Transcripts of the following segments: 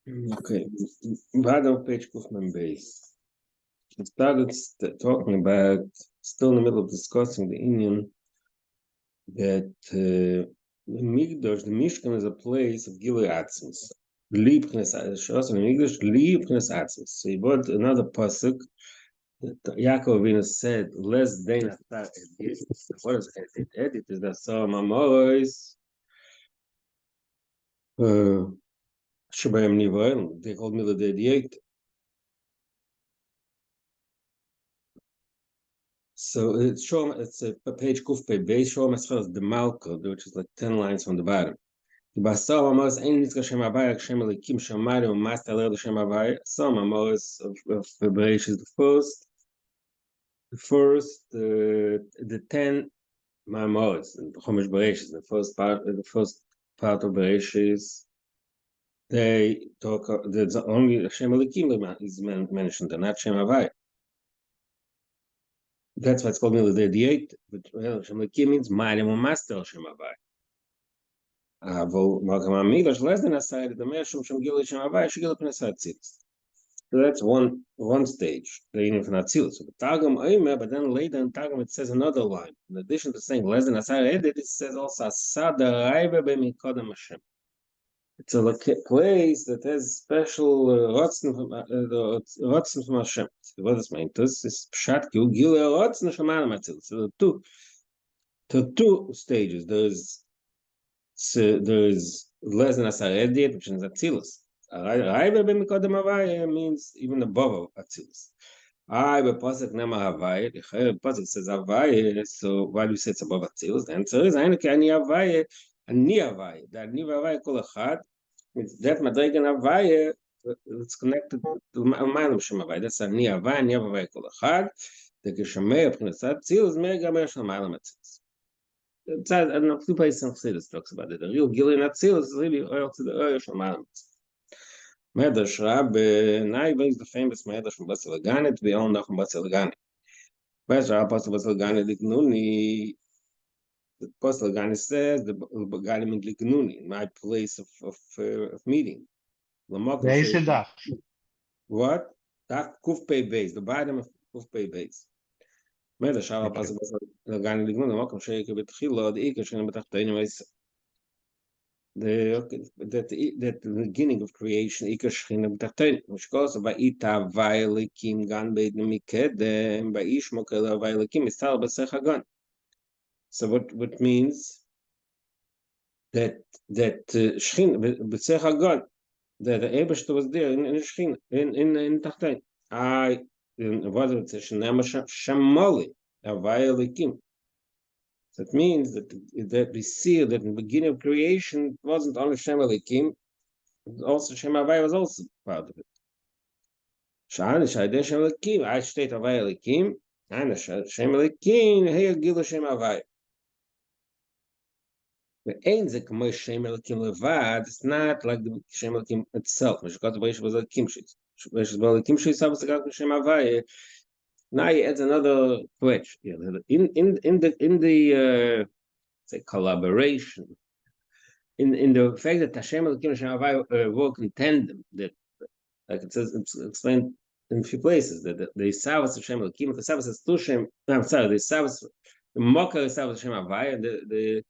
Okay, bottom of page Kufman base. We started talking about, still in the middle of discussing the Indian, that the Mishkan is a place of Gilui Atzmus. Liebknes, Shos in English, Liebknes Atzmus. So he brought another pasuk that Yaakov Avinu said, less than a star edit. What is edit? Edit is that some Amoris, Shabbayim Nivoel, they called me the Dediate. So it's a page Kuf base, Shom Eschos, the Malko, which is like 10 lines from the bottom. Basal Amos Ein Nitzka Shem Havaya Shem Elikim Shamari Master Lel Shem Havaya. Some Amos of Bereish is the 10 Mamos in Chumash Bereish is the first part of Bereish is they talk. There's only Shem Elikim is mentioned, and not Shem Havaya. That's why it's called Milad the 8. But Shem Elikim means Marim Master Shem Havaya. Less than a side, the Meshum Shem Gilui Shem Havaya Shigil Pnesat Tzitz. So that's one stage, the union from Atzilus. So the Targum Oimer, but then later in Targum it says another line. In addition to saying less than Asar Edit, it says also Asada Raiva B'Mikodam Hashem. It's a place that has special Rotzen from Hashem. So what does it mean? This is Pshat Gil Rotzen Shemanam Atzilus. So the two stages. There's less than Asar Edit, which is Atzilus. Raiva b'mikodem Havaya means even above Atzilus. B'posek nema Havaya. The posek says Havaya, so why do you say it's above Atzilus? The answer is Ani Havaya, Ani Havaya. That Ani Havaya kol echad. That madrigan Havaya, it's connected to Manam Shem Havaya. That's Ani Havaya kol echad. The Geshamei P'nasat Atzilus Megamer Shel Malam Atzilus. I don't know, two places in Chassidus talks about it. The real Gilui Atzilus is really oil to the oil Shel Malam Atzilus. Medrash Rabbe Nai brings the famous Medrash from Basel Ganit. We all know from Basel Ganit. Medrash Basel Ganit Liknuni. The Basel Ganit says the Ganit Liknuni, my place of meeting. What? That Kufpei base, the bottom of Kufpei base. Medrash Rabbe Basel Ganit Liknuni. Welcome Sheikh Betchilo. The Ikar Shem Betachtoinu is that the beginning of creation, which goes by Ita Vailekim Gan Beidmikedem by Ishmokel Vailekim is Tal Basechagan. So what means that Shchin Basechagan, that the Eberst was there in Shchin in Tachtain. Was it Shnama Shamoli Vailekim. So it means that we see that in the beginning of creation, it wasn't only Shem Elikim, also Shem Havaya was also part of it. Sha'an Sha'adeh Shem Elikim, I state Havaya Elikim, and Shem Elikim, here Gila Shem Havaya. The Einzik Moish Shem Elikim Levad, it's not like the Shem Elikim itself, which got the Breish was Elikim Shis. Breish was Elikim Shis, I was got Shem Havaya. Now he adds another twitch. In the say collaboration, in the fact that Hashem and Hashem Havaya work in tandem, that like it says, it's explained in a few places that the Savas Hashem Elokim, the Savas is Tushem. I'm sorry, the Savas, the Mokar is Savas Hashem Havaya,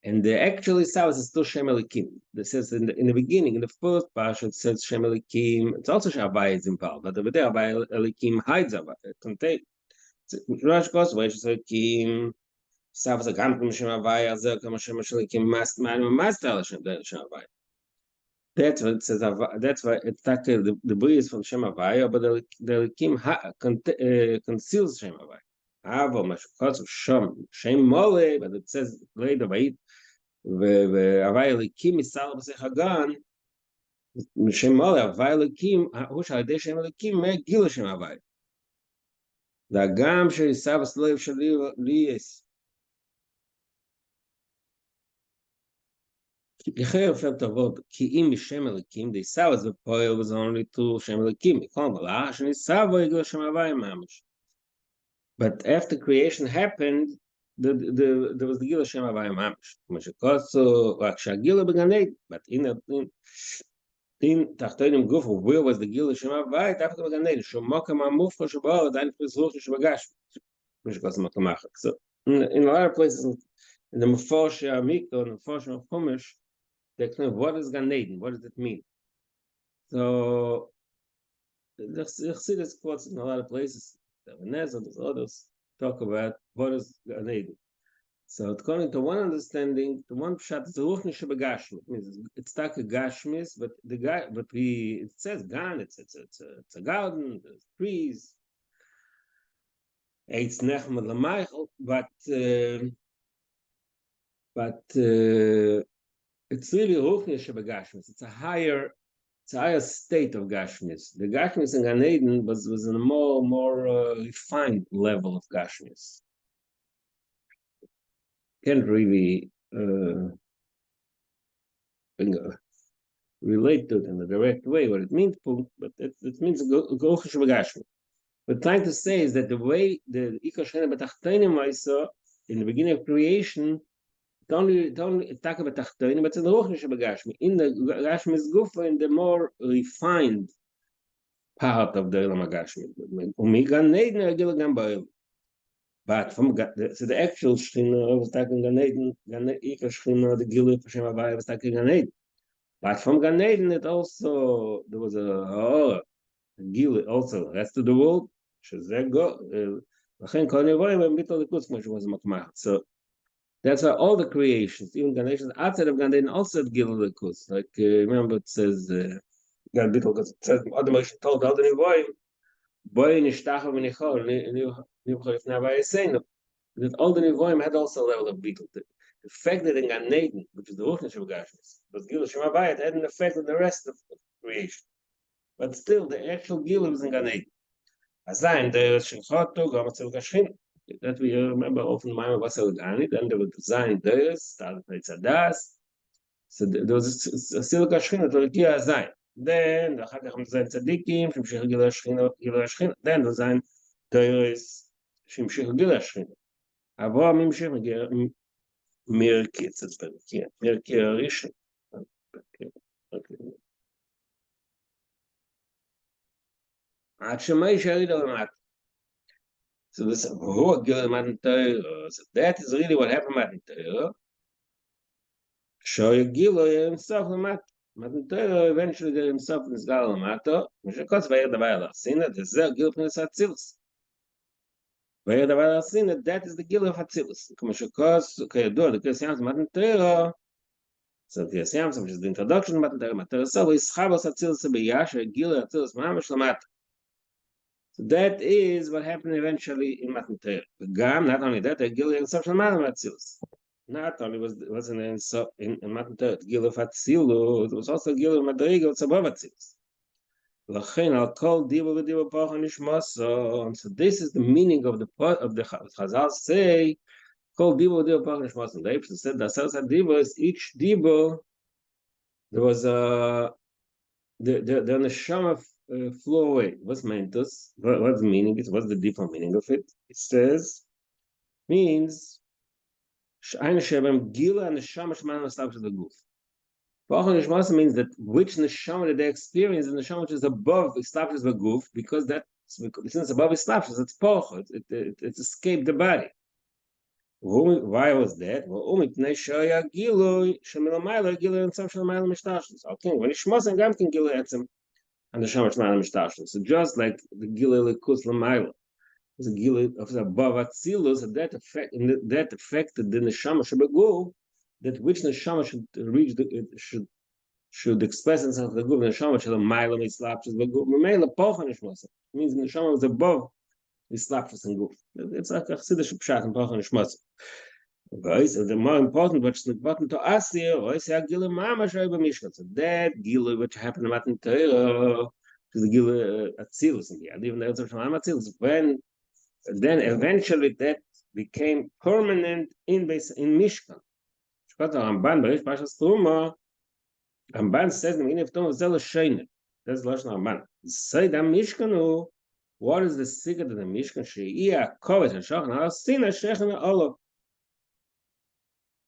and the actually Savas is Tushem Elokim. It says in the beginning, in the first parsha, it says Hashem Elokim. It's also Hashem Havaya is involved, but over there Havaya Elokim hides Havaya. It contains. Rash goes away. Hashem Elokim. Savas agam kum Hashem Havaya. Zer kam Hashem Elokim. Master Hashem Havaya. That's what it says. That's why it's not the bri is from Shem Havaya, but the Elokim conceals Shem Havaya. Avo mashukos of Shem Mole, but it says later by it. Havaya Elokim misal b'sechagan. Shem Mole Havaya Elokim. Hush hadei Shem Elokim me gila Shem Havaya. The agam she'isavas lev shaliyes. The Shem Elikim, the Savas Bepoil was only to Shem Elikim. But after creation happened, there was the Gila Shem Havaya Mamish. But Tin tachtonim guf, where was the Gila Shema Vayit after the Ganeden? Shomaka Mamufka Shabal, then Prizruch Shabagash. So in a lot of places in the Meforsh Amiko and the Meforsh of Chumash, they explain what is Gan Eden, what does it mean? So the Chassidus quotes in a lot of places. The Venez and others talk about what is Gan Eden. So according to one understanding, the one pshat is the ruch nishabagashmi. Means it's like a gashmis, but the guy, but it says gan. It's a garden. There's trees. It's nechmad lamaychel, but it's really ruch nishabagashmis. It's a higher state of gashmis. The gashmis in Gan Eden was in a more refined level of gashmis. Can't really relate to it in a direct way what it means, but it means gochish v'gashmi. What trying to say is that the way the ikoshena b'tachtenim I saw in the beginning of creation, it only talk about tachtenim, but it's the gochish v'gashmi. In the gashmi's gufa, in the more refined part of the Elam Gashmi. Umigan neiden agil gam ba'el. But from so the actual shchina was talking Gan Eden, ikoshena the gilu Hashem Havaya was talking Gan Eden. But from Gan Eden, it also there was a Gil also rest of the world. So that's why all the creations, even Gan Eden outside of Gan Eden, also had Gil Likus. Like remember, it says Gan Bittel, because it says other Moshe told all the Nevoim, boy nishtacha v'nichor nivchor ifnei v'yasenu. That all the Nevoim had also a level of Bittel. The fact that in Gan Eden, which is the Ruchnish of Gashmis, but Gil Shema Bayit had an effect on the rest of creation. But still, the actual Gil was in Gan Eden. Azayin, the Shemchotu, Gamatzel Gashim. That we remember often, Mama Basel Gani, then there was Zayin Deus, started Tzadas. So there was still Gashim, that was Gia Azayin. Then, the Chakach Zayin Tzadikim, Shemshich Gil Hashchina, then the Zayin Deus, Shemshich Gil Hashchina. Avram Mimshich, Mirki, it's a Mirki Rishon. Okay. So this so that is really what happened Matan Torah. Show you Gilo himself Matan Torah eventually did himself in his Gal Mato. Mishakos Vayer Davar Sina, the Zel Gil Pnis Hatzilus. Vayer Davar Sina, that is the Gil of Hatzilus. Mishakos, okay, do the Christians Matan Torah. So the Christians, which is the introduction to Matan Torah, Matan Torah, so is Chavos Hatzilus Beyash, Gil Hatzilus Mamash Lamat. So that is what happened eventually in Matan Torah. Gam, not only that, Gil himself Shalman Hatzilus. Not only was in Matan Torah Gil of Hatzilus, it was also Gil of Madrigal above Hatzilus. Lachain al kol diva v'diva pach nishmason. So this is the meaning of the Chazal say kol diva v'diva pach nishmason. The Eibshter said that diva is each diva. There was the neshama flew away. What's mentus? What's the meaning? What's the deeper meaning of it? It says means ein shebem gila and neshama shman established the goof. Pachon nishmas means that which neshama that they experience and neshama which is above establishes the goof, because since above establishes it's poch, it escaped the body. Why was that? Well, okay, when nishmas and gam can gila etzem and the shamash man mishtashel. So just like the gila lekus lamayla is a gila of above atzilus, that affected the neshama shebeguf, that which neshama should reach should express itself the guf neshama shelamayla mislapshus beguf. Memela pocha neshmasa means the neshama was above mislapshus and guf. It's like a chassidish pshat and pocha neshmasa. Guys, and the more important, what's important to us here, is that Gila Mama Shaiba Mishkan. So that Gila, which happened in Matan Torah, is the Gila Atzilus in the end, even the answer from Atzilus. When then eventually that became permanent in Mishkan. Shkot Ramban, Barish Pashas Truma, Ramban says in the beginning of Truma, Zel Sheine. That's Lashon Ramban. Say that Mishkanu, what is the secret of the Mishkan? She'ia Kovet and Shachan Al Sina Shechan Olav.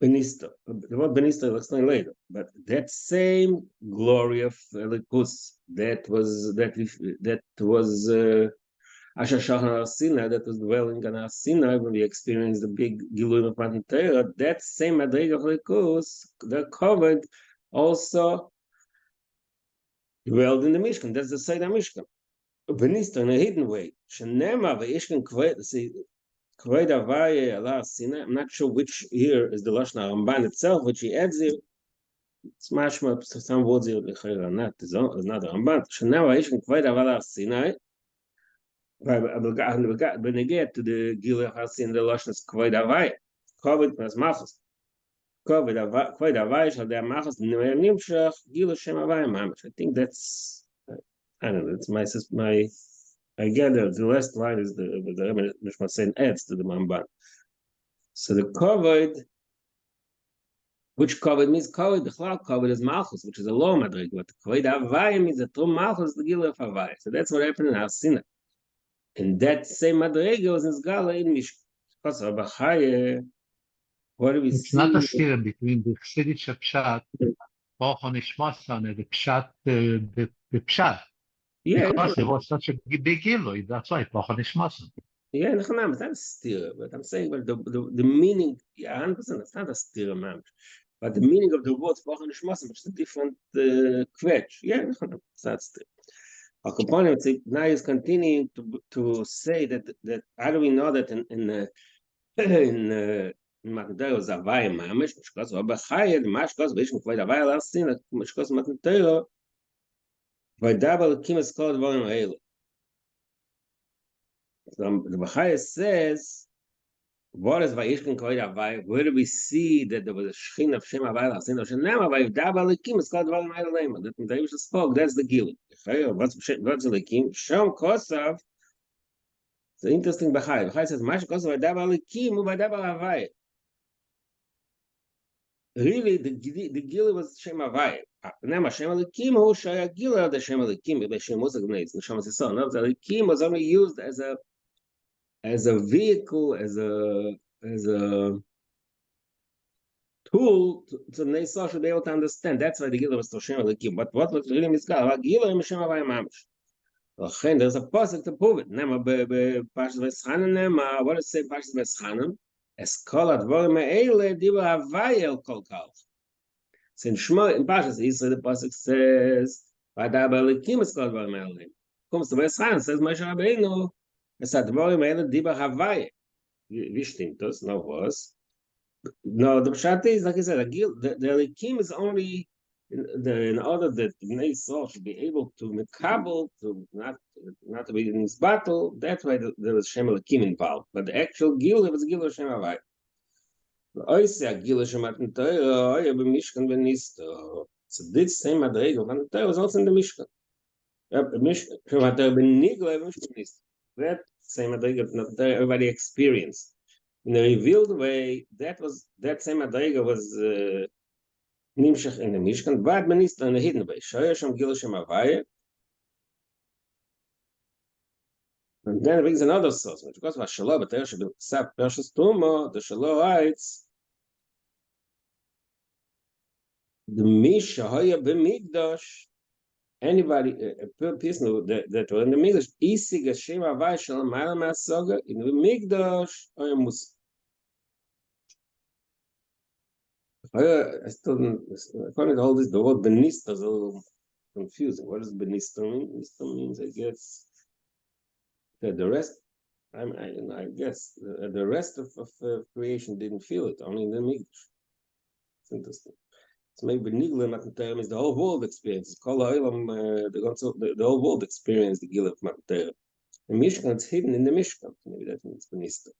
Benista. The word Benista I'll explain later. But that same glory of Elikus, that was Asher Shachar Sinai, that was dwelling on Sinai when we experienced the big Gilui of Matan Torah. That same Madrig of Elikus, that covered also dwelled in the Mishkan. That's the side of Mishkan. Benista in a hidden way. Shenema ve'ishkan kved. See. I'm not sure which here is the Lashon Ramban itself, which he adds here. It's mashma, some words here are not the Ramban. Now I can quite have Sinai. When I get to the Gila Hasin, the Lashon is quite avaya. Covered as machos. Covered quite avaya, shall there machos, nimshach, Gila Shem avaya mamish. I think that's, I don't know, it's my I gather the last line is the Rebbe Mishma saying adds to the Ramban. So the covered, which covered means covered, the cloud covered is malchus, which is a low madrig. But the covered havaya means the true malchus, the gila of havaya. So that's what happened in Har Sinai. And that same madrig was in Zgala in Mishkan. Because of Bachaya, what do we It's see? not a steer between the Chassidische Pshat, Bochon Ishmasan, and the Pshat, the Pshat. Yeah, Because it was such a big Gilui, that's why Bochon Ishmasan. yeah, it's not a steer, but I'm saying, but the meaning, yeah, 100%, it's not a steer, man. But the meaning of the words Bochon Ishmasan, which is a different quetch. Yeah, it's not steer. Our component now is continuing to say that how do we know that in Matan Torah was Havaya Mamish, Mishkos V'Bachaya, the Mashkos V'Ishim Kvay Havaya Last Sin, Mishkos Matan Torah, V'Dabal Kimas Kol Dvorim Ha'elu. The Bachaya says, what is V'Ishim Kvay Havaya? Where do we see that there was a Shechin of Shem Havaya Last Sin? Shenema V'Dabal Kimas Kol Dvorim Ha'elu. That the Yusha spoke. That's the Gilui. What's the Kim? Shom Kosav. It's interesting. Bachaya says, "Mash Kosav V'Dabal Kim V'Dabal Havaya." Really, the Gila was Shem Havaya. Now, Shem Elikim, who Shaya Gila, the Shem Elikim, the Shem was the Shem was son. No, the Elikim was only used as a vehicle, as a tool to Nesah should be able to understand. That's why the Gila was to Shem Elikim. But what was really Miskal? Gila and Shem Havaya Mamish. Well, there's a pasuk to prove it. Nema be Pashas Veschanim. Nema, what does it say Pashas Veschanim? Eskolat Vorim Eile Diba Havaya El Kol Kal. So in Shema, in Pashas Yisrael, the pasuk says, "V'adaba Elikim is called Dvarim Elohim." Comes to Veschanim, says Moshe Rabbeinu, "Es Dvarim Eile Diba Havaya." Wie stimmt das? No, was? No, the Pshat is like I said, the Elikim is only in order that Bnei Yisrael should be able to mekabel, to not to be in this battle. That's why there was Shem Elikim involved. But the actual Gil was Gil Shem Havaya. So this same Madrega of Matan Torah was also in the Mishkan. That same Madrega of Matan Torah everybody experienced. In a revealed way, that same Madrega was Nimshach in the Mishkan, but Benista in a hidden way. Shoya Shem Gil Shem Havaya. And then it brings another source, which goes by Shalom, but there should be Sap Pershas Tuma, the Shalom writes, the Misha Hoya B'Mikdash, anybody, a person that were in the Mikdash, Isig Hashem Havaya Shalom Ma'ala Ma'asoga, in the Mikdash, Hoya Mus. I still don't, according to all this, the word Benista is a little confusing. What does Benista mean? Benista means, I guess, that the rest, I guess, the rest of creation didn't feel it, only in the Mikdash. It's interesting. So maybe Nigla Matan Torah means the whole world experiences. The whole world experienced the Gila of Matan Torah. The Mishkan is hidden in the Mishkan. Maybe that means Benista.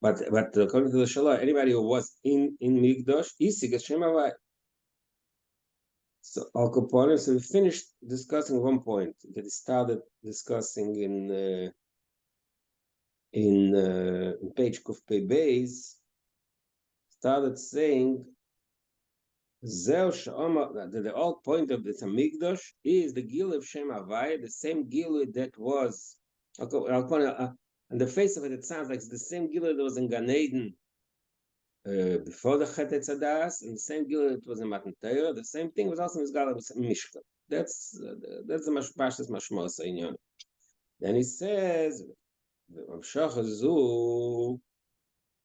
But according to the Shalah, anybody who was in Migdash, Isig Hashem Havaya. So Al Kapone, so we finished discussing one point that he started discussing in page Kuf Pei Beis, started saying the whole point of the Hamikdash is the Gil of Shem Havaya, the same Gil that was on the face of it, it sounds like it's the same Gil that was in Gan Eden before the Chet Etzadas, and the same Gilui it was in Matan Torah, the same thing was also in Mizgala Mishkan. That's the Pashtas Mashmos Inyan. Then he says, "V'amshach zu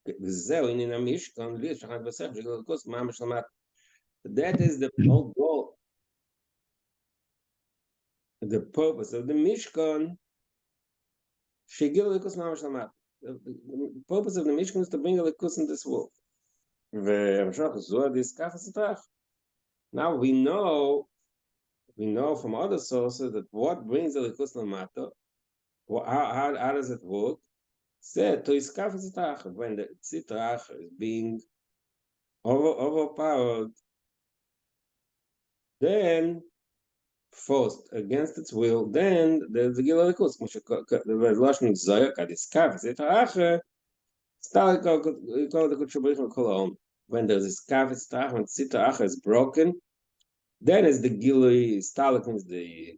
v'zeu in a Mishkan li shachat v'sech Gilui Kus Mamash Lamat." That is the whole goal, the purpose of the Mishkan. Shegilui Kus Mamash Lamat. The purpose of the Mishkan is to bring a Likus in this world. V'amshach zu this kafas etrach. Now we know from other sources that what brings the likus lamata, how does it work? Said to iskaf zitrach, when the zitrach is being overpowered, then forced against its will, then there's a gila likus. The lashon zoyak ad iskaf zitrach. Start call the kutshabrich kolon. When there's iskaf zitrach, when zitrach is broken, then is the gilui stalik means the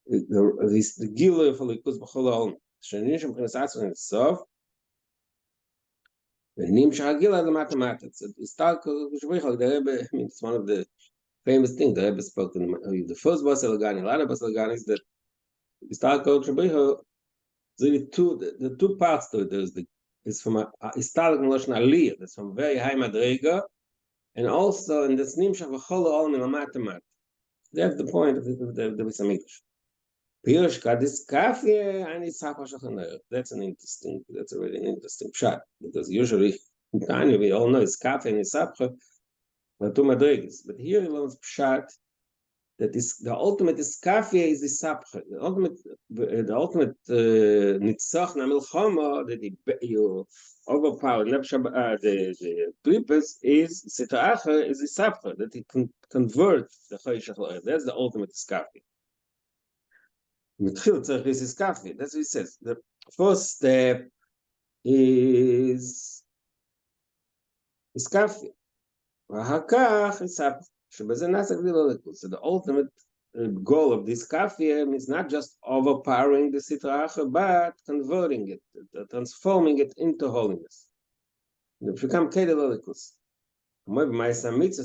gilui for likus b'cholol shenishim k'nesatzu in sof v'nim shagila the mathematics. It's stalik kushbichol. The Rebbe, I mean, it's one of the famous things the Rebbe spoke in the first bas elagani. A lot of bas elagani is that stalik kushbichol. The two parts to it. There's it's from a stalik lashon aliyah. That's from very high madrega, and also in the nim shagachol in the mathematics. That's the point of the English. That's a really interesting shot, because usually we all know it's kafe and isapcha, but two madrigas. But here he learns pshat that is the ultimate is kafe is isapcha. The ultimate nitzach na milchama that you overpower the clippers is sitacha is isapcha, that he can convert the chayshach. That's the ultimate kafe. That's what he says. The first step is kafi. So the ultimate goal of this kafi is not just overpowering the sitracha, but converting it, transforming it into holiness. It become kedel.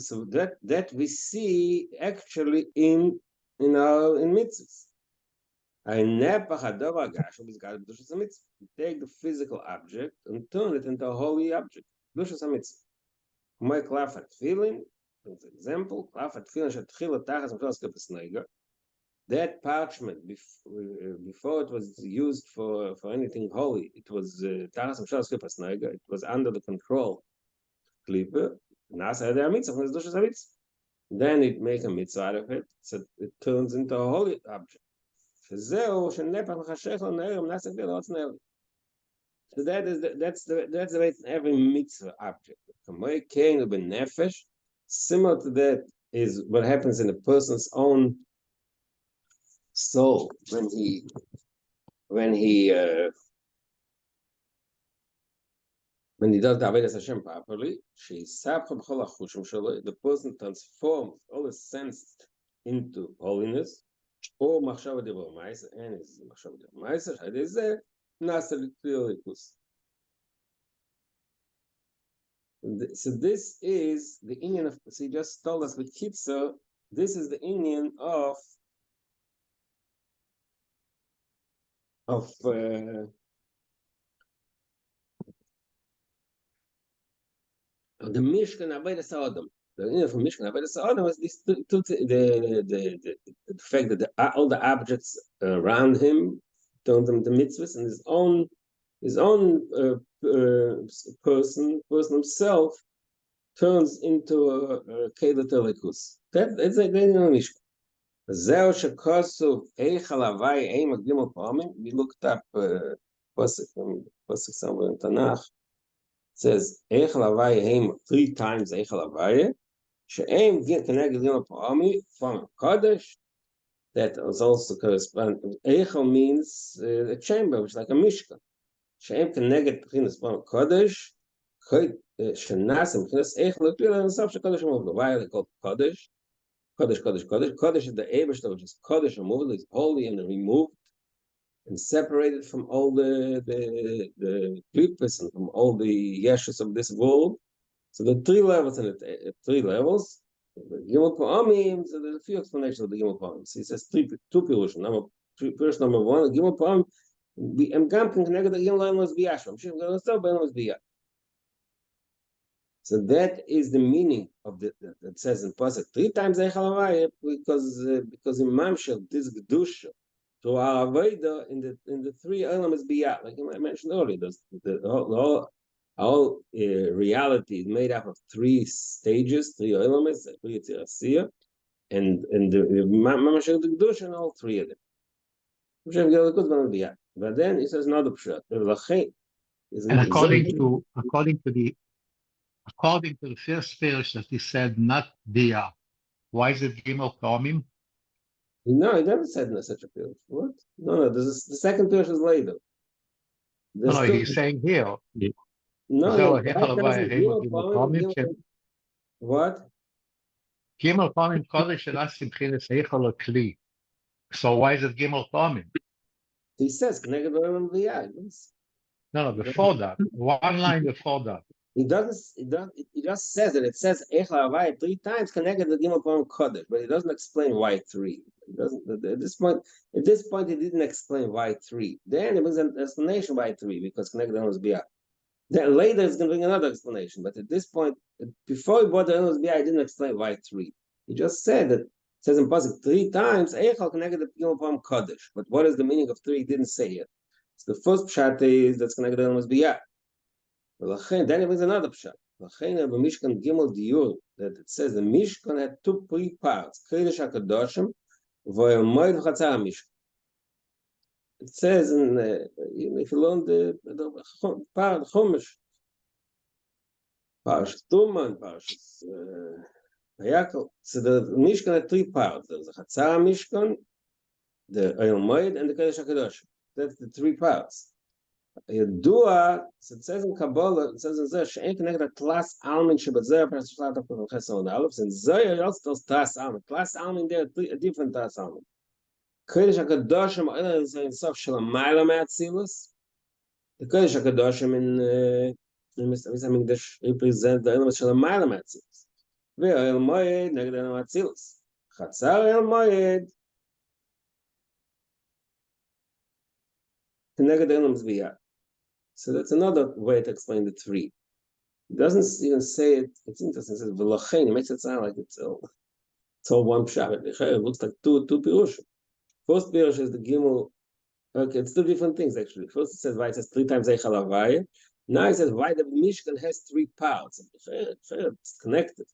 So that we see actually in mitzvahs. You take the physical object and turn it into a holy object. For example, that parchment before it was used for anything holy, it was it was under the control klippe. Then it makes a mitzvah out of it, so it turns into a holy object. So that's the way in every mitzvah object. Similar to that is what happens in a person's own soul when he does the Avodas Hashem properly. The person transforms all his senses into holiness. Or machshava dibur ma'aser, and is machshava dibur ma'aser. Hadezeh nasa likus. So this is the Indian of. So he just told us with Kitzer. This is the Indian of the Mishkan Avodas Adam. The Indian from Mishkan Avodas Adam was this the fact that all the objects around him turned them to mitzvahs, and his own person himself turns into a kedat elikus. That's the Indian of Mishkan. We looked up pasuk somewhere in Tanakh. It says Eichel Havaya Heim 3 times Eichel Havaya. She'em connected from Kodesh. That was also correspond. Eichel means a chamber, which is like a mishkan. She'em connected from Kodesh. Shenasim Eichel and some Kodesh moved. Why are they called Kodesh? Kodesh is the Ebershter, which is Kodesh removed, is holy and removed. and separated from all the klippas and from all the yeshus of this world. So the three levels and the three levels. The Gimel Pa'amim, so there's a few explanations of the Gimel Pa'amim. So he says two pirush. Pirush number one, the Gimel Pa'amim, I'm gamping connected the Gimel Lemos Biyashma. I'm sure going to start by Lemos Biyah. So that is the meaning of the that says in Pasuk 3 times Eichalavaya because in Mamshel this Gedusha to our Aveda in the three elements Biyah, like I mentioned earlier, the whole reality is made up of three stages, three elements, three Tzirasiyah, and the Mamashel the Gedusha and all three of them. But then he says another pshat. And according to the first parish that he said not Dia, why is it Gimel Pa'amim? No, he never said such a parish. What? No, the second parish is later. No, he's saying here. No, what? Gimel Pa'amim Kodesh Elas Simchinas Eichel Kli. So why is it Gimel Pa'amim? He says No, before that, one line before that. He just says it. It says Eichel Havai 3 times connected to Gimel Pa'amim Kodesh, but he doesn't explain why 3. He doesn't at this point he didn't explain why 3. Then it was an explanation why 3 because connected to Biyah. Then later it's going to bring another explanation, but at this point, before he brought the Enos Biyah, he didn't explain why 3. He just said that. It says in Pasuk 3 times Eichel connected to Gimel Pa'amim Kodesh, but what is the meaning of 3? He didn't say it. So the first pshat is that's connected to Enos Biyah. Then it brings another pshat. Mishkan Gimel Diur, that it says the Mishkan had 2 parts, Kodesh HaKadoshim, Voyel Moed Chatzar Mishkan. It says if you learn the part Chumash, Parashat Tuma and Parashat Vayakol, so the Mishkan had 3 parts. There's the Chatzar Mishkan, the Oyel Moed, and the Kodesh HaKadoshim. That's the 3 parts. Yedua, so it says in Kabbalah, it says in Zohar, she'en connected to Tlas Almin Shebazar, Parashat Shlata Pukul Chesed and Aleph, and Zohar also tells Tlas Almin. Tlas Almin, there are a different Tlas Almin. Kodesh HaKadoshim, is in Sof Shalamayla Ma'atzilus. The Kodesh HaKadoshim in Mr. Mikdash represent the elements Shalamayla Ma'atzilus. Ve'el Moed, neged El Ma'atzilus. Chatzar El Moed, neged El Biyah. So that's another way to explain the 3. It doesn't even say it. It's interesting. It says V'lochein. It makes it sound like it's all one pshat. It looks like two pirush. First pirush is the Gimel. Okay, it's 2 different things actually. First it says why it says 3 times Eichel Havaya. Now it says why the Mishkan has 3 parts. It's connected.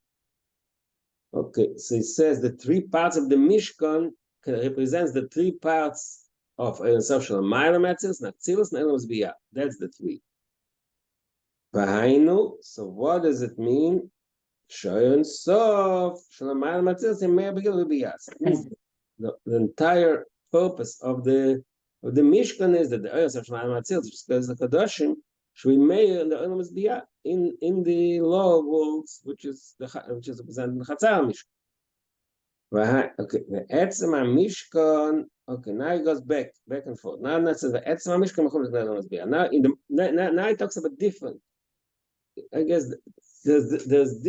Okay, so it says the 3 parts of the Mishkan represents the 3 parts of Sof Shalamayla Ma'atzilus, Natzilus, and Elos Biyah. That's the 3. V'hainu. So what does it mean? Shiur and Sof Shalamayla Ma'atzilus and Meir B'Gil B'Biyah. The entire purpose of the Mishkan is that the Elos of Shalamayla Ma'atzilus, which is the Kadoshim, should be made in the Elos Biyah in the law worlds, which is represented in the Chatzar Mishkan. Okay, the Etzem Mishkan. Okay, now he goes back and forth. Now it says the Etzem Mishkan. Now he talks about different. I guess there's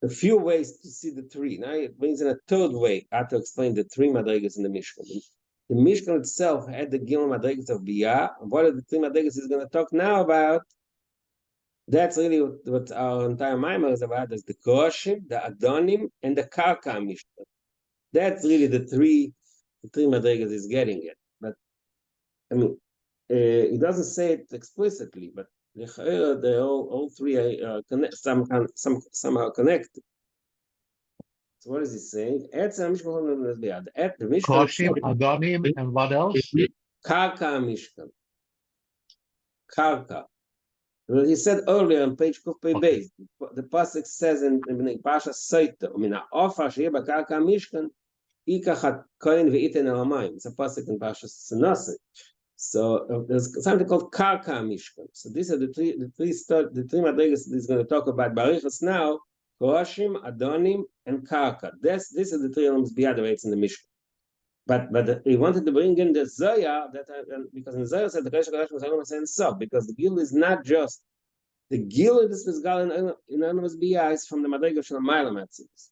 a few ways to see the 3. Now it brings in a third way how to explain the 3 madrigas in the Mishkan. The Mishkan itself had the Gimel madrigas of Biyah. What are the 3 madrigas he's going to talk now about? That's really what our entire Maimar is about. There's the Koshim, the Adonim, and the Karka Mishkan. That's really the three madrigas he's getting at. But I mean, he doesn't say it explicitly, but they all 3 are somehow connected. So what is he saying? The Mishkan. Koshim, Adonim, and what else? Karka Mishkan. Karka. Well, he said earlier on page Kufpei Beis, the pasuk says in Pasha Saita, "Mina ofar she'yeh b'karka Mishkan, ikach kohen ve'iten el hamayim." It's a pasuk in Pasha Sanase. So there's something called Karka Mishkan. So these are the three madrigas he's going to talk about Barichas now: Koshim, Adonim, and Karka. These are the 3 elements beyond the rates in the Mishkan. but he wanted to bring in the Zoya that because in Zoya said the Kodesh Kodesh was Olam and Sof, because the Gil is not just the Gil this was Gal in Olam Bia is from the Madriga Shel Mailam Atzilus.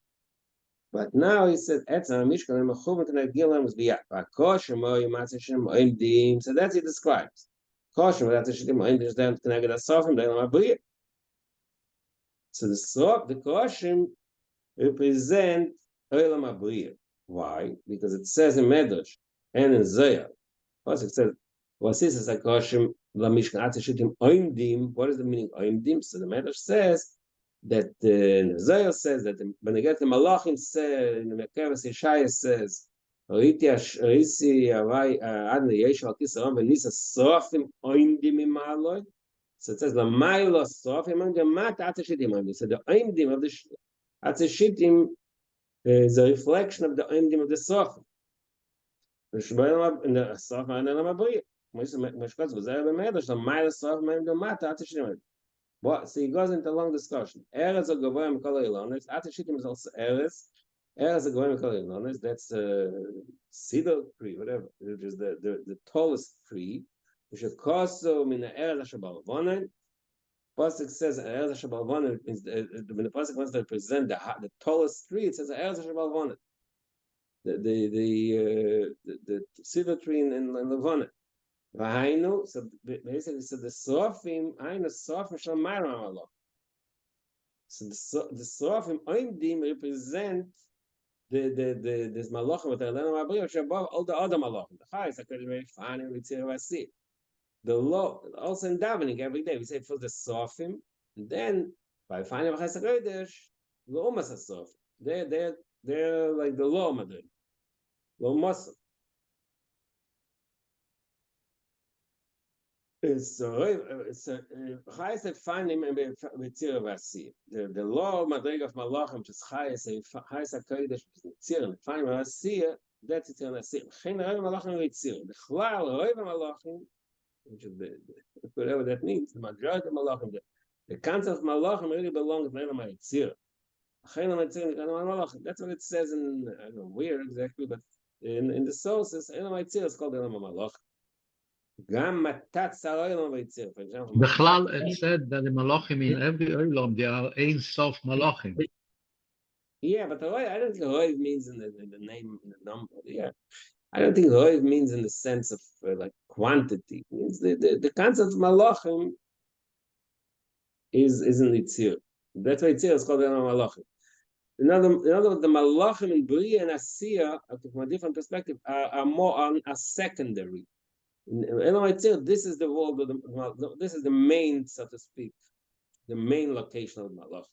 But now he said Etzam Mishkan and Mechuvim Connect Gil Olam Bia. Kosher Mo Yimatzishim Oimdim. So that's he describes. Kosher Mo Yimatzishim Oimdim is down to connect the Sofim the Olam Bia. So the Sof the Kosher represent Olam Bia. Why? Because it says in Medrash and in Zoya. First it says, what is this Akoshim la Mishkan Atzishitim Oimdim? What is the meaning Oimdim? So the Medrash says that the Zoya says that when they get the Malachim says in the Mekavas Yeshaya says Oriti Arisi Avai Adne Yeshua Kisaram Venisa Sofim Oimdim Imaloi. So it says la Mailo Sofim Oimdim Mat Atzishitim Oimdim. So the Oimdim of the Atzishitim is a reflection of the Oimdim of the Sofim. In the Sofim and the Lamabri. What? So he goes into a long discussion. Eretz or Gavoim Kol Ilonis. Atzishitim is also Eretz. Eretz or Gavoim Kol Ilonis. That's cedar tree, whatever. Which is the tallest tree. Which is Koso Min Eretz Hashabalvonen. Pasuk says Eretz Hashabalvonen means when the Pasuk wants to represent the tallest tree, it says Eretz Hashabalvonen. The cedar tree in Levonet. So basically, so the Sofim, Sofim Shal Mairam Allah. So the Sofim Oimdim represent this Malachim with the Elena Mabriya, which are above all the other Malachim. The Chayes, Hakadosh very fine and Ritzir Vasi. The law also in davening every day we say for the Sofim, and then by finding Chayes Hakadosh, the Umas Sofim. They're like the law Madrid, law Muslim. So Chayes that find him with Tzir Vasi. The law of Madrig of Malachim, which is Chayes HaKodesh, which is Tzir, and find Vasi, that's Tzir Vasi. Chen Rov Malachim with Tzir. The Chlal Rov Malachim, which is whatever that means, the majority of Malachim, the concept of Malachim really belongs to Elam HaYitzir. Chen Rov Tzir, Malachim. That's what it says in, I don't know where exactly, but in the sources, Elam HaYitzir is called Elam HaMalach. Bechlal, it said that the Malachim in every Olam, there are Ein Sof Malachim. Yeah, but I don't think Roiv means in the name, in the number. Yeah, I don't think Roiv means in the sense of like quantity. It means the concept of Malachim is in Yitzir. That's why Yitzir is called Malachim. In other words, the Malachim in Bria and Asiya, from a different perspective, are more secondary. This is the world of this is the main, so to speak, the main location of Malach.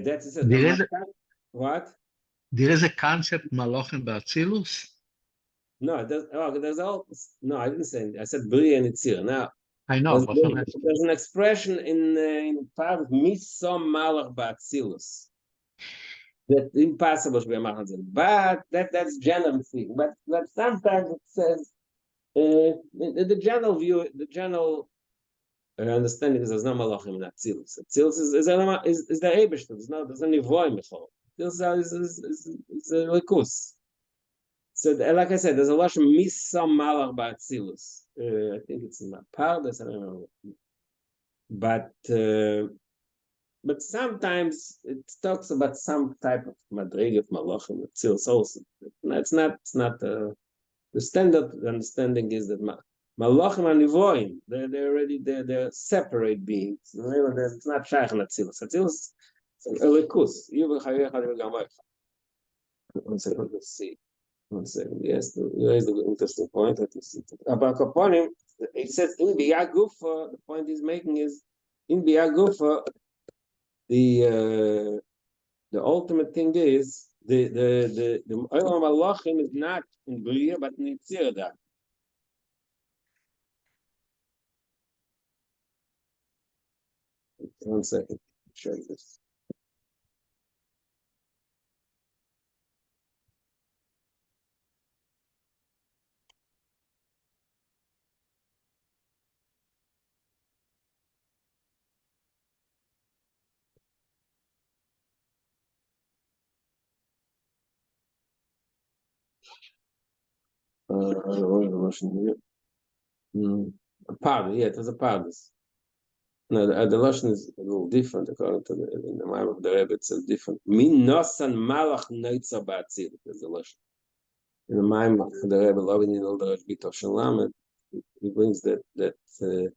That's it. What? There is a concept Malachim B'Atzilus? No, there's all. No, I didn't say. I said Bria and Itzir. Now I know. There's an expression in part of Misom Malach B'Atzilus. That's impossible to be a Malach, but that's general thing. But sometimes it says. The general view, the general understanding is there's no malachim in Atzilus. Atzilus is the Eibush. There's no nivoim before. Atzilus is a likus. So, like I said, there's a lot of misam malach by Atzilus. I think it's in my pardas. I don't know, but sometimes it talks about some type of madrig of malachim Atzilus also. It's not. The standard understanding is that Malachim and Nivoim, they're separate beings. It's not Shaykh and Atzilus. Atzilus is a likus. One second, let's see. 1 second. Yes, you raised an interesting point. About Kaponim, it says in Biyagufa, the point he's making is in Biyagufa, the ultimate thing is the Olam Malachim is not in Bria but in Yitzir. 1 second, show you this. What was the Lashon here? A pardus, yeah, it was a pardus. No, the Lashon is a little different according to in the mind of the Rebbe. It's a different. Min nosan malach neitza ba'atzil. There's the Lashon. In the mind of the Rebbe, loving in all the R'Dovid Olidort, he brings that let's see.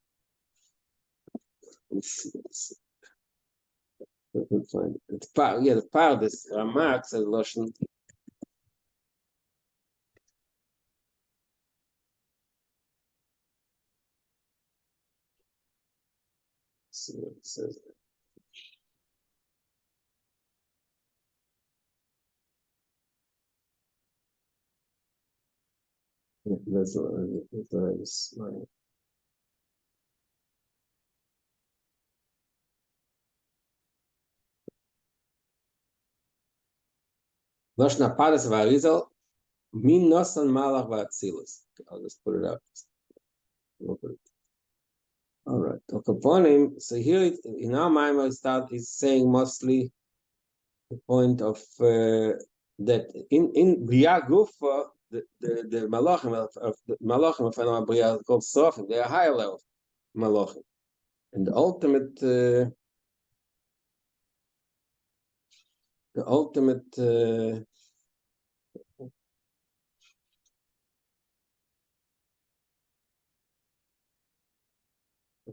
Find it. It's the pardus. Ramak says Lashon. See what it says. Yeah, that's what Lashon pardus v'arizal min nosan malach v'atzilus. I'll just put it up. All right. So here in our mind, is saying mostly the point of that in Bria Gufa, the Malachim of the Malachim of Bria called Sofim. They are higher level Malachim, and the ultimate okay,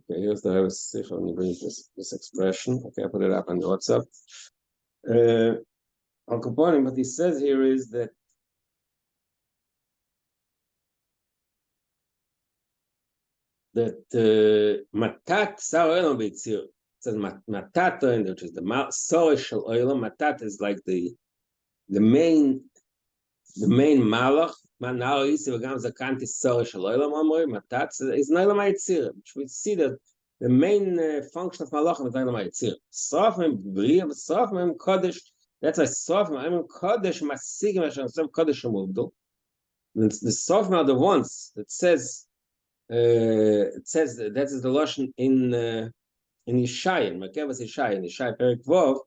here's the Sicha. Let me bring this expression. Okay, I put it up on the WhatsApp. On Kaponim, what he says here is that matat sar olam beitzir. It says matat, which is the sorish shel olam. Matat is like the main malach. Now you see v'gam zakanti sorish shel olam amor. Matat is olam haitzir, which we see that the main function of malachim is olam haitzir. Sofim bria, sofim kodesh. That's why sofim I'm kodesh masigim Hashem kodesh umuvdul. The sofim are the ones that says. It says that is the Lashon in Yeshaya, in Makevas Yeshaya, in Yeshaya Perik Vov.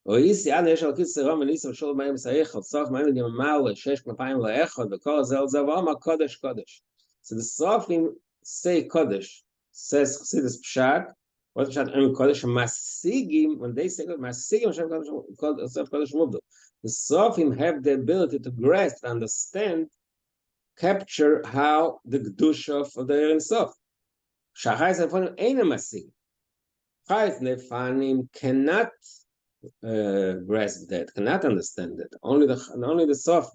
Oisi ad yesh al kitz ram v'nisam shol mayim sa'echad sof mayim yamamal shesh knapayim la'echad v'kol zel zavam kodesh kodesh. So the Sofim say kodesh, says Chassidus Pshat. What Pshat? Kodesh masigim. When they say masigim, Hashem kodesh muvdul. The Sofim have the ability to grasp, understand, capture how the Kedusha of the Ein Sof. Shachais Nefanim ain't a Masig. Chais Nefanim cannot grasp that, cannot understand that. Only the Sof.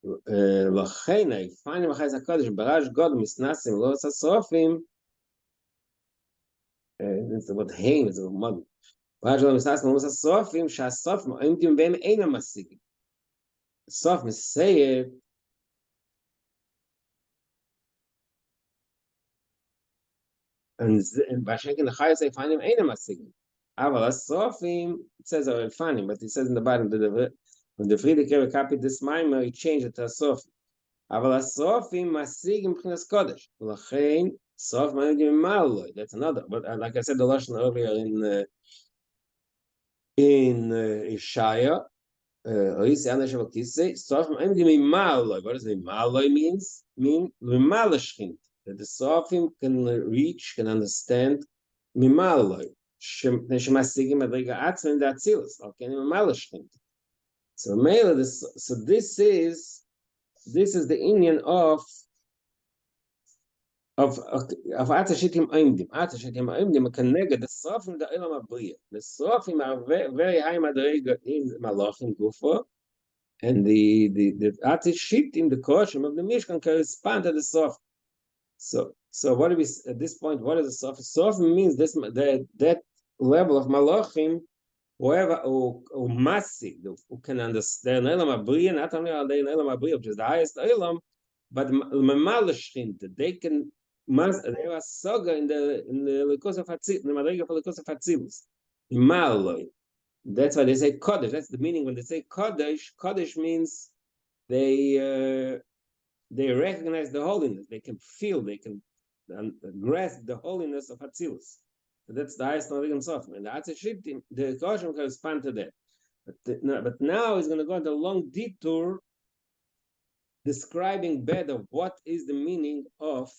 Lachena, Fanim Chais HaKadosh, Barash God, Misnasim, Lo Sofim. It's about Haim, it's about Mod. Barash God, Misnasim, Lo Sofim, Shasofim, Oimtim Beim ain't a Masig. Sof say it. And Bashenkin the Chayes they find him ain't a masigim. Aval Sofim it says are funny, but it says in the bottom when the Friedrich copied this mimer, he changed it to Sofim. Aval Sofim masigim b'chinas kodesh. Lachein Sof ma'adim malloy. That's another. But like I said, the Lashon earlier in Ishaya. What does malloy means? Mean that the Sofim can reach, can understand mimaloi. So this is the Indian of Atashitim Oimdim. Atashitim Oimdim can negate the Sofim the Elam Abriya. The Sofim are very high madrega in Malachim Gufa, and the Atashitim, the Koshim of the Mishkan, correspond to the Sofim. So what do we at this point? What is the Sofim? Sofim means that level of Malachim, whoever who Masi, who can understand Elam Abriya, not only are they in Elam Abriya, which is the highest Elam, but they can. They are saga in the Likos of Hatzilus, the Madriga for Likos of Hatzilus. Malloy. That's why they say Kodesh. That's the meaning when they say Kodesh. Kodesh means they recognize the holiness. They can feel. They can grasp the holiness of Hatzilus. So that's the highest Madriga Sof. And the Atzashittim, the Koshim correspond to that. But now he's going to go on a long detour describing better what is the meaning of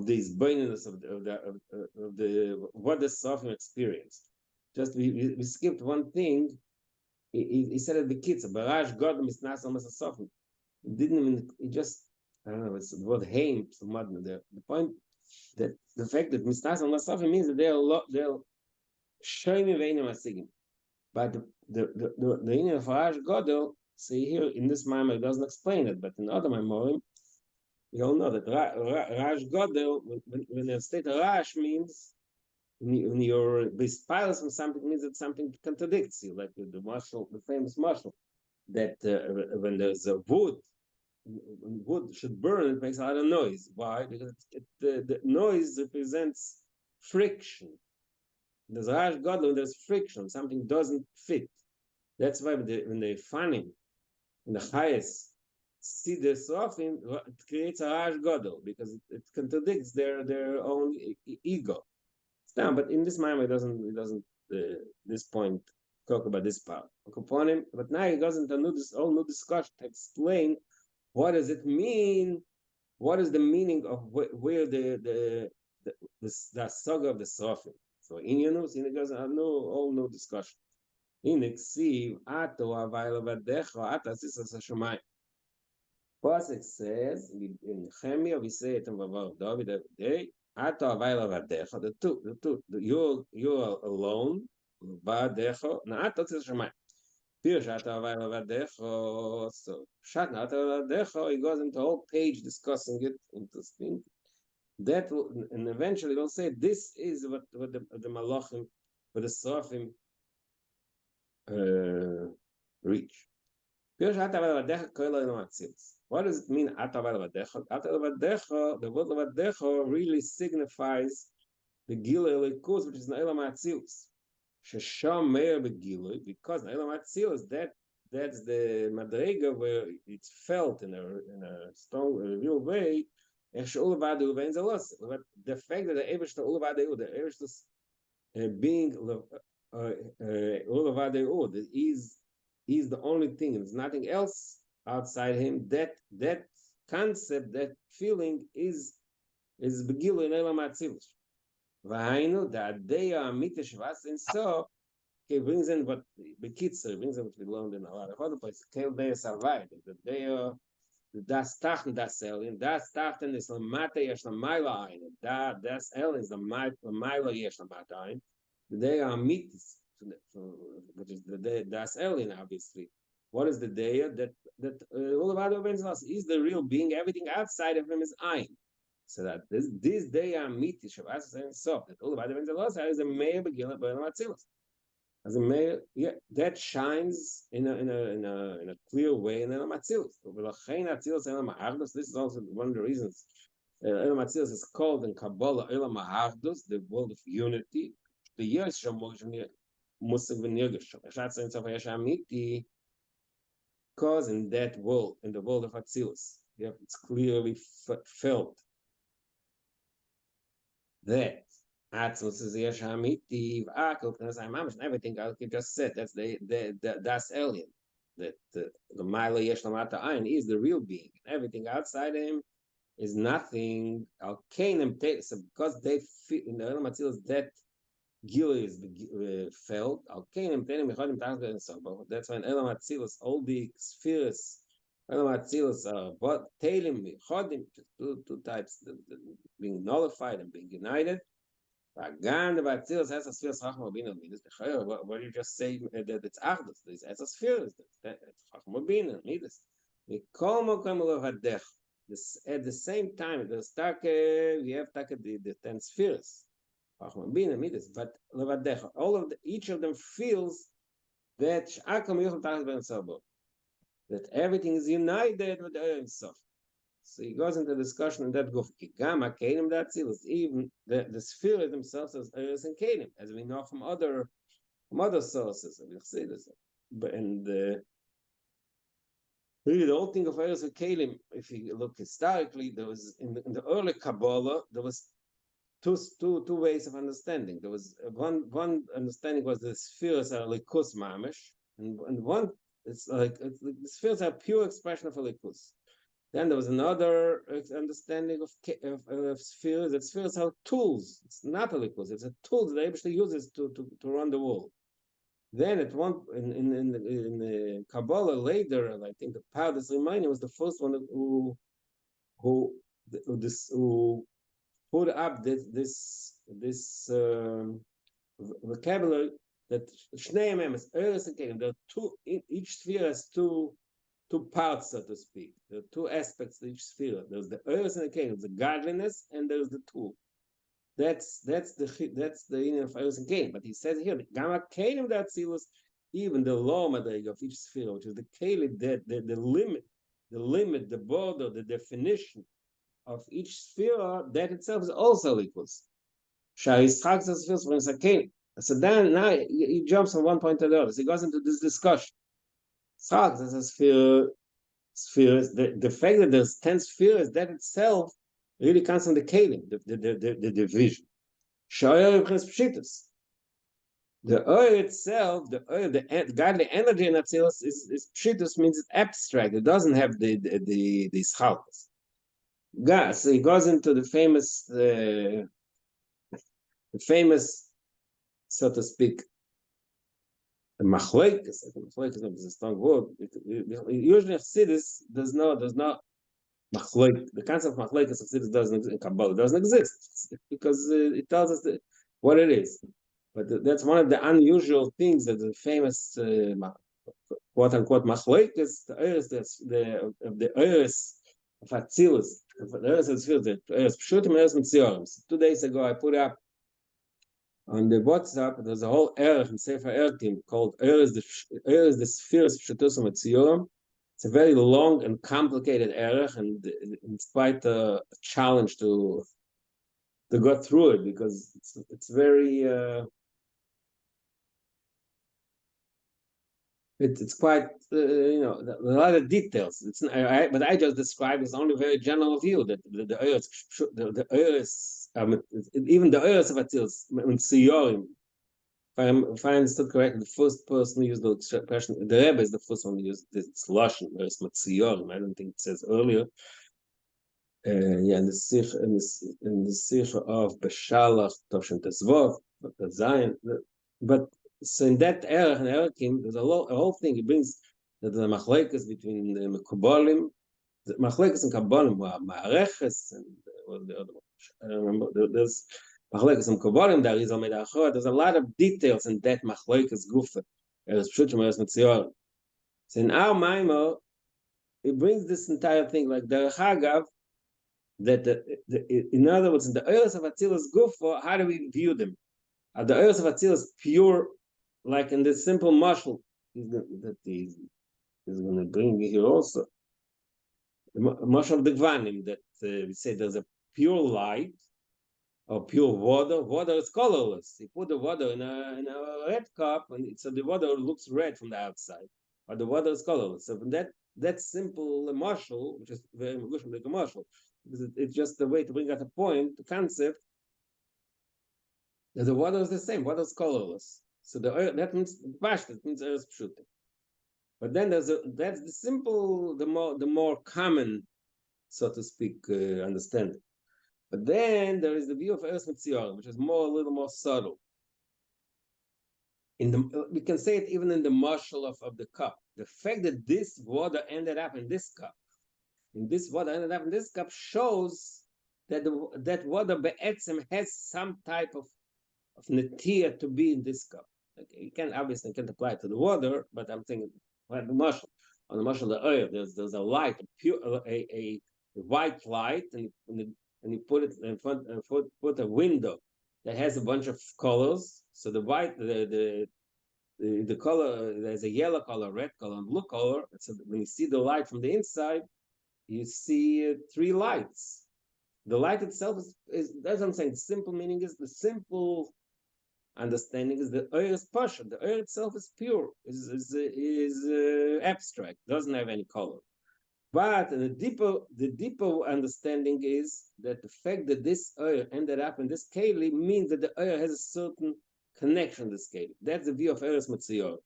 these bonus of the what the Sofim experienced. Just we skipped one thing. He said at the kids, "Barash God misnas almost a Sofim." It didn't even. It just I don't know. It's the word "haim." The point that the fact that misnas almost Sofim means that they're showing veinim asigim. But the inyan of Barash God, see here in this Maimer it doesn't explain it, but in other Maimerim you all know that Rash Godel, when the state of Rash means when you're bispilus from something, means that something contradicts you, like the famous marshal, that when there's a wood, when wood should burn, it makes a lot of noise. Why? Because the noise represents friction. There's Rash Godel, when there's friction, something doesn't fit. That's why when they find him in the highest see the Sofim, it creates a Rash Godel because it contradicts their own ego. Now, but in this mind, it doesn't this point talk about this part. But now he goes into this whole new discussion to explain what does it mean. What is the meaning of where the saga of the Sofim? So in Yanus, it goes a whole new discussion. In Eksiv, Ato Avayla Vadecho, Atas is a Shomayim. Pasuk says in Nehemiah, we say it in R'Dovid every day. Ato avayla vadecha. The two. You're alone. Vadecha. Na ato tzil shemayim. Pirush ato avayla vadecha. So shat na ato vadecha. He goes into a whole page discussing it. Interesting. That will, and eventually they'll say this is what the malachim, what the sofim reach. What does it mean? The word Levadecha really signifies the Gilui Elikus, which is Na'elam Atzilus. Shesham Meir Begilui, because Na'elam Atzilus, that's the Madrega where it's felt in a strong, real way. The fact that the Ebershta Ulavadeu, the Ebershta being Ulavadeu, that he's the only thing, there's nothing else outside him. That concept, that feeling is begilu in Elam Atzilus. V'hainu da'adeya amitish v'asin so. Okay, brings in what Bekitzer brings in what we learned in a lot of other places. Kel deya sarvai, the deya, the das tachten das elin, das tachten is lamate yesh lamayla ein, das elin is the lamayla yesh lamate ein. The deya amitis, which is the das elin, obviously. What is the deya that all of other events is the real being? Everything outside of him is ein. So that this deya amiti shavas and so that all of other events is a meir begin at B'Elam Atzilus. As a mayor, yeah, that shines in a clear way in Elam Atzilus. This is also one of the reasons Elam Atzilus is called in Kabbalah Elam Ha'achdus, the world of unity. The years Musig v'nirgish. Because in that world, in the world of Atzilus, yeah, it's clearly felt that Atzilus is yesh hamiti v'akol k'nasai everything I just said. That's das alien. That the Mila yesh lamata ayin is the real being. Everything outside him is nothing. So because they fit in the Elam Atzilus, that Gila is felt. That's why in Elam Atzilus, all the spheres, Elam Atzilus are but Telim, Chodim, two types, being nullified and being united. Again, the Atzilus has a sphere Chachma Bina. What do you just say that it's Achdus? This has a sphere. It's Chachma Bina. Midas. At the same time, there's we have the 10 spheres. But all of each of them feels that everything is united with the Sof. So he goes into discussion in that guf. Even the spheres themselves as Eretz and Kedim, as we know from other sources. We'll see this. And really, the whole thing of Eretz and Kedim, if you look historically, there was in the early Kabbalah, there was two ways of understanding. There was one understanding was the spheres are likus mamish, and one it's like the spheres are pure expression of a likus. Then there was another understanding of spheres. That spheres are tools. It's not a likus. It's a tool that Abishta uses to run the world. Then at one in the Kabbalah later, and I think the Pardes Rimani was the first one who put up this vocabulary that Shnei Memes, Eretz and Kelim. There are two. Each sphere has two parts, so to speak. There are two aspects to each sphere. There's the Eretz and the Kelim, the godliness, and there's the tool. That's the union of Eretz and Kelim. But he says here, Gamma Kelim that Atzilus, even the law madrig of each sphere, which is the Kelim, the limit, the border, the definition of each sphere, that itself is also equals. So then now he jumps from one point to the other. So he goes into this discussion. The fact that there's 10 spheres, that itself really comes from the Kalim, the division. The oil itself, the godly energy in Atzilus is pshitus, means it's abstract. It doesn't have the schalkas. So he goes into the famous, so to speak, machlekes. Machlekes is a strong word. Usually, Chassidus does not machlek. The concept of machlekes of Chassidus doesn't exist in Kabbalah. It doesn't exist because it tells us what it is. But that's one of the unusual things that the famous quote unquote machlekes, the earth of Atzilus, the earth of the earth pshutim, earth mitziarim. 2 days ago, I put up on the WhatsApp. There's a whole erech in Sefer Erkim called Eretz the Spheres Pshutusum Etzion. It's a very long and complicated erech, and it's quite a challenge to go through it because it's very it's quite a lot of details. But I just described as only a very general view that the earth, even the earth of Atzilus, Tziyorim. If I understood correctly, the first person who used the expression, the Rebbe is the first one who used this lashon, earth Tziyorim. I don't think it says earlier. In the Sikh of Beshalach Toshen Tezvov, Zayin, but. So in that erech and erekim, there's a whole thing. He brings that the machlekes between the Mekubalim, the machlekes and Kabbalim were ma'areches, and what the other one? I don't remember. There's machlekes and Mekubalim. There's a lot of details in that machlekes gufa. So in our Maimor, he brings this entire thing like the Hagav. That in other words, in the earth of Atzilus gufa, how do we view them? Are the earth of Atzilus pure? Like in this simple mashal that he's going to bring here also, the mashal of the Gvanim, that we say there's a pure light or pure water. Water is colorless. You put the water in a red cup, and so the water looks red from the outside, but the water is colorless. So from that simple mashal, which is very good like a mashal, it's just a way to bring out a point, the concept that the water is the same. Water is colorless. So that means that means eretz pshutim. But then that's the simple, the more common, so to speak, understanding. But then there is the view of eretz mitziarim, which is a little more subtle. We can say it even in the mashal of the cup. The fact that this water ended up in this cup, shows that that water be'etzem has some type of netia to be in this cup. Okay, you can't apply it to the water, but I'm thinking on the mashal of the oil, there's a light, a white light, and you put it in front, put a window that has a bunch of colors. So the white, the color, there's a yellow color, red color, and blue color. So when you see the light from the inside, you see 3 lights. The light itself is that's what I'm saying. The simple meaning is the simple understanding is the oil is pasha. The oil itself is pure, is abstract, doesn't have any color. But the deeper understanding is that the fact that this oil ended up in this keli means that the oil has a certain connection to this keli. That's the view of Eretz Matzior.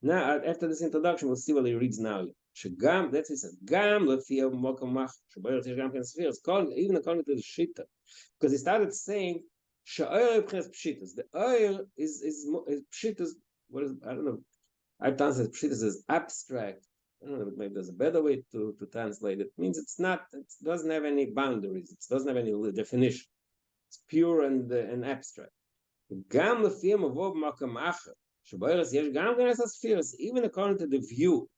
Now, after this introduction, we'll see what he reads now. Shagam, that's he says, Gam lefia mokamach, shabayot yishgam ken spheres, even according to the Shita, because he started saying, Sha'oil pches pshitas. The oil is pshitas. What is, I don't know. I've translated pshitas as abstract. I don't know, maybe there's a better way to translate it. It means it doesn't have any boundaries. It doesn't have any definition. It's pure and abstract. Gam lefia mavov mokamach. Even according to the view,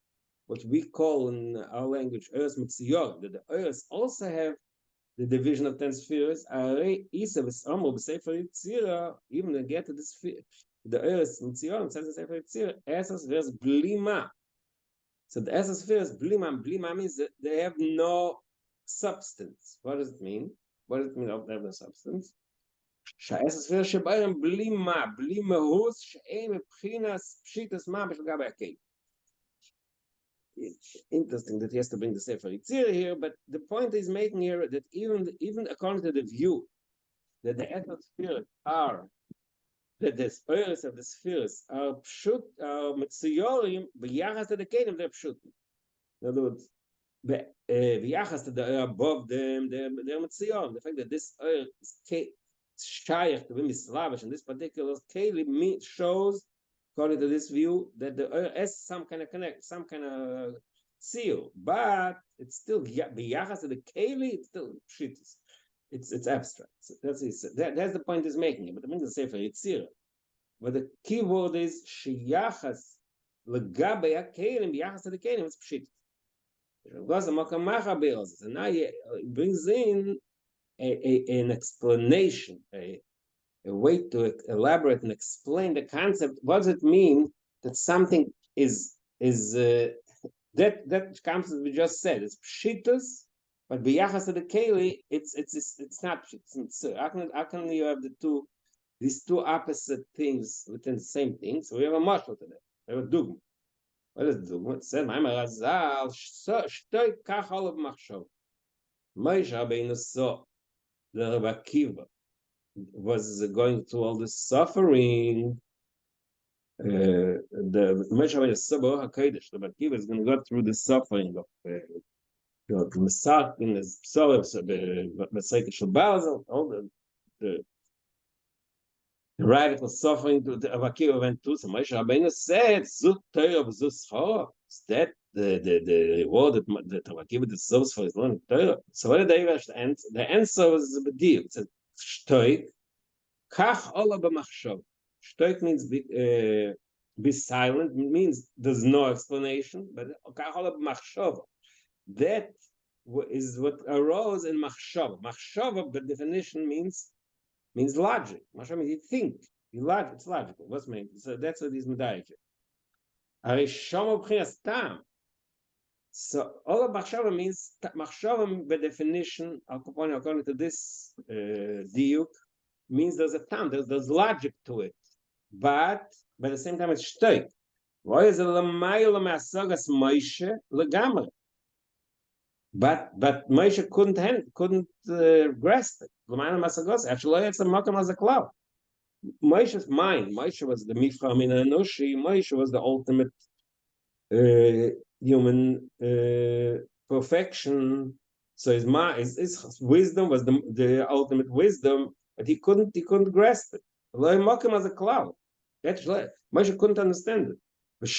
what we call in our language, Eretz Mitzior, that the Eretz also have the division of 10 spheres, even to get to the sphere, the Eretz Mitzior, says in Sefer Yitzira, Esas vers blima. So the Esas spheres, blima means that they have no substance. What does it mean? What does it mean they have no substance? Interesting that he has to bring the Sefer Yitzir here, but the point he's making here that even according to the view that the atmosphere are that the spheres of the spheres are pshut mitziyorim b'yachas to the kelim they're pshut. In other words, b'yachas to the above them they're mitziyorim. The fact that this is shaykh to be mislavish in this particular keli shows, according to this view, that the has some kind of connect, some kind of seal, but it's still biyachas to the keli. It's still pshitus. It's abstract. So that's the point he's making. But the thing is say for Yitzira, but the key word is sheyachas legabe kelim biyachas to the kelim. It's pshitus. And now he brings in an explanation, a way to elaborate and explain the concept. What does it mean that something is that concept we just said? It's pshitus, but biyachas to the keli, it's not pshitus. How can you have these two opposite things within the same thing? So we have a mashal to that. We have a dogma. What is the dogma? It says, "Ma'amar Razal shtoi kach olav machshov." Moshe Rabbeinu saw the Rebbe Akiva was going through all this suffering. The Moshe Rabbeinu saw Baruch HaKodesh. The Rebbe Akiva is going to go through the suffering of the Masak in the Psorim, the Masayik Shabbat, all the radical suffering to the Rebbe Akiva went through. So Moshe Rabbeinu said, "Zut Torah v'zut schor." Is that the reward that Rebbe Akiva deserves for his learning Torah? So what did they answer? The answer was a deal. It said, "Shtoik kach ola b'machshov." Shtoik means be silent. It means there's no explanation. But kach ola b'machshov. That is what arose in machshov. Machshov, by definition, means logic. Machshov means you think. It's logical. What's meant? So that's what is medayik. So all of machshava means machshava by definition, according to this diuk, means there's a time, there's logic to it, but by the same time it's shtoik. Why is it l'mayla me'asagas Moshe legamre? But Moshe couldn't grasp it. L'mayla me'asagos. Actually, it's a makam as a cloud. Moshe's mind. Moshe was the mifra min ha'enoshi. Moshe was the ultimate human perfection. So his wisdom was the ultimate wisdom, but he couldn't grasp it. Makam as a cloud. Actually, Moshe couldn't understand it. Like I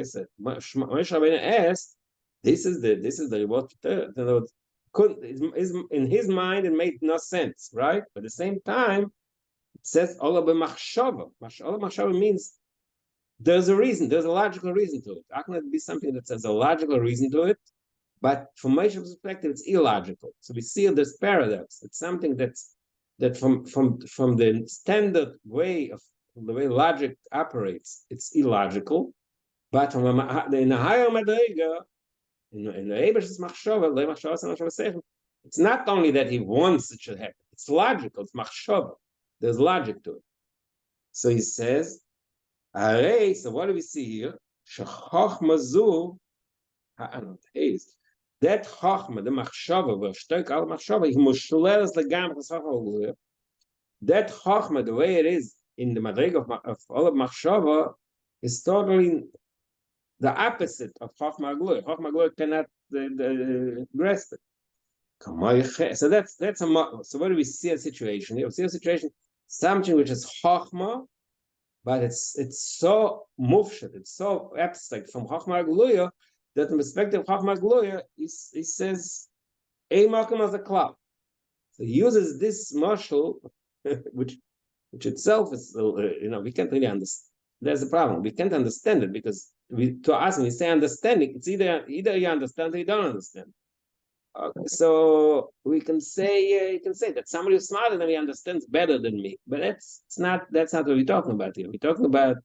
said, Moshe Rabbeinu asked, "This is the reward." In his mind, it made no sense, right? But at the same time, it says "Ola b'machshava." Ola b'machshava means there's a reason, there's a logical reason to it. How can it be something that says a logical reason to it? But from Moshe's perspective, it's illogical. So we see this paradox. It's something that from the standard way of the way logic operates, it's illogical. But from in a higher madriga, in the Eber's machshava, it's not only that he wants it should happen. It's logical. It's machshava. There's logic to it. So he says, so what do we see here? is that Chochma, the Machshava, where Shtoik al Machshava, he mushleres legam chesachol. That Chochma, the way it is in the Madrig of all of Machshava, is totally the opposite of Chochma Agluya. Chochma Agluya cannot grasp it. So that's a so what do we see a situation? We see a situation, something which is Chochma, but it's so mufshat, it's so abstract from Chochma Agluya that in perspective of Chochma Agluya, he says, "Ein makom as a cloud." So he uses this marshal, which itself is, we can't really understand. There's a problem. We can't understand it because to us, when we say understanding, it's either you understand or you don't understand. Okay, so we can say that somebody who's smarter than me understands better than me, but that's not what we're talking about here. We're talking about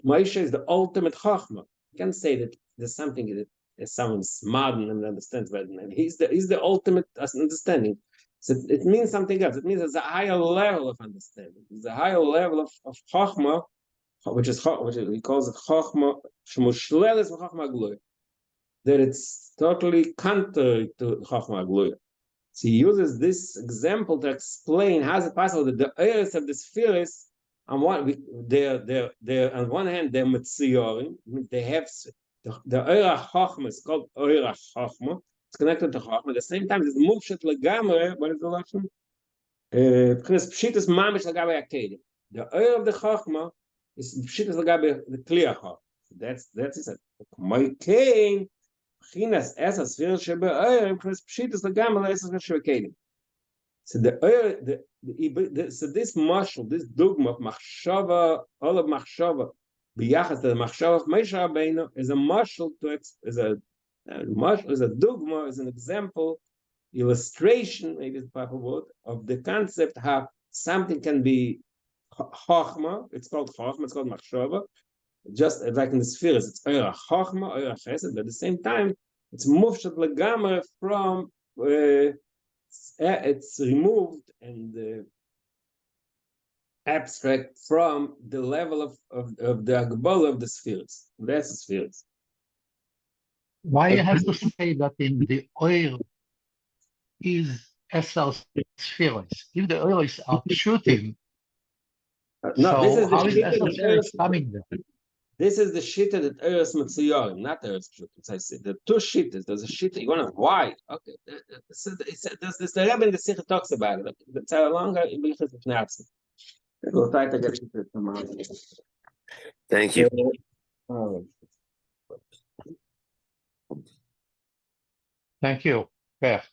Moshe is the ultimate chachma. You can't say that there's something that someone smarter and understands better than him. He's the ultimate understanding. So it means something else. It means there's a higher level of understanding. There's a higher level of chachma, which he calls it chachma shmushleles v'chachma gluya. That it's totally contrary to Chochma Agluya. So he uses this example to explain how is it possible that the heirs of the spheres, on one hand they're Metziyorim, they have the Eira Chochma is called Eira Chochma. It's connected to Chochma. At the same time, it's Mufshet Legamre. What is the lashon? Because Pshitas Mamish Legabe Akedim. The Eira of the Chochma is Pshitas Legabe the clear Chochma. That's it. My Cain. So the so this mashal, this dogma of machshava, all of machshava, biyachas the machshava of Moshe Rabbeinu is a mashal is a dogma, is an example, illustration, maybe the proper word, of the concept how something can be chachma. It's called chachma. It's called machshava. Just like in the spheres, it's Eira Chochma, Eira Chesed, but at the same time, it's mufshat legamre from, it's removed and abstract from the level of the Agbola of the spheres. That's the spheres. Why you have to say that in the oil is Esau spheres? If the oils are shooting, No, so this is the how is Esau spheres shita. coming there? This is the shita that Eretz Metziyorim, not Eretz Pshutim. I said the two shitas. There's a shita. You want to why? Okay. So there's the Rebbe in the Sikha talks about it. It's a longer Ibichas of Nazi. We'll try to get to it tomorrow. Thank you. Thank you. Fair.